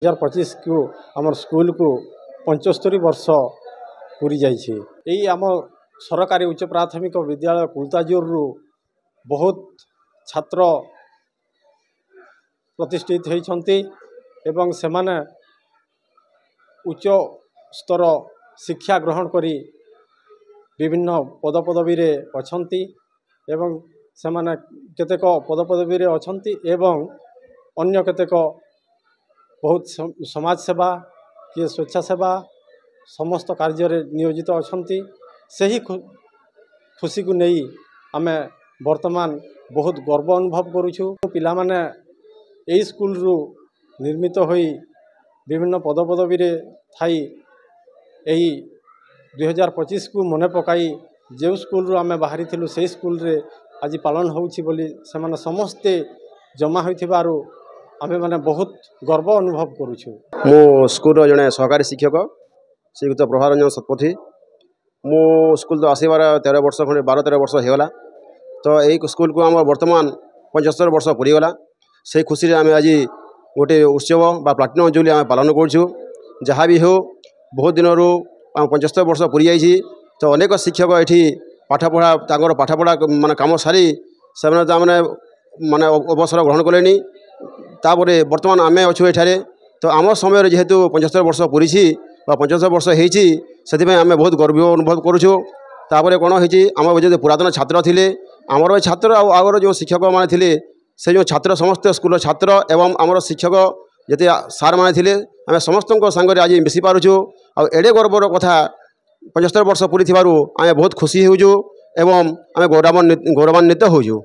2025 को आम स्कूल को 75 वर्ष पूरी जाइए। यही आम सरकारी उच्च प्राथमिक विद्यालय कुलताजोर बहुत छात्र प्रतिष्ठित होती एवं सेमाने उच्च स्तर शिक्षा ग्रहण करी विभिन्न पदपदवी रे अछंती एवं सेमाने केतेक पदपदवी रे अछंती एवं अन्य केतेक बहुत समाज सेवा किए स्वेच्छा सेवा समस्त कार्य रे नियोजित अछंती। सही खुशी को नहीं आमे वर्तमान बहुत गर्व अनुभव करूछु। पिला माने एई स्कूल रु निर्मित होई विभिन्न पदपदवी रे थाई एई 2025 को मने पकाई जो स्कूल रु आमे बाहरी थिलु से स्कूल रे आज पालन होउछि बोली सेमाने समस्ते जमा होइथिबारु आमे माने बहुत गर्व अनुभव करूछु। मो स्कूल रो जने सहकारी शिक्षक श्रीयुक्त प्रभारंजन शतपथी। मो स्कूल तो आसबार 13 वर्ष खंडे 12-13 वर्ष होगा। तो यही स्कूल को आम वर्तमान 75 वर्ष पूरीगला। से खुशी आम आज गोटे उत्सव बा प्लाटिनम जुबली आम पालन करूँ। जहाँ भी हो बहुत दिन रू 75 वर्ष पूरी जाइए। तो अनेक शिक्षक ये पाठपढ़ा तांकर पाठपढ़ा माने काम सारी से माने अवसर ग्रहण कले। तापर बर्तमान आम अच्छु ये। तो आम समय जेहेतु 75 वर्ष पूरी 75 वर्ष होती आम बहुत गर्व अनुभव करुँ। तापर कौन होती आम जो पुरातन छात्र थे आमर छात्र आगर जो शिक्षक मैंने थे से जो छात्र समस्त स्कूल छात्र एवं आमर शिक्षक जिते सार मैंने थे आम समस्त सांगे आज मिसी पार्छू। आड़े गर्वर कथा 75 वर्ष पूरी आम बहुत खुशी होजु एवं आम गौरवान्वित होजु।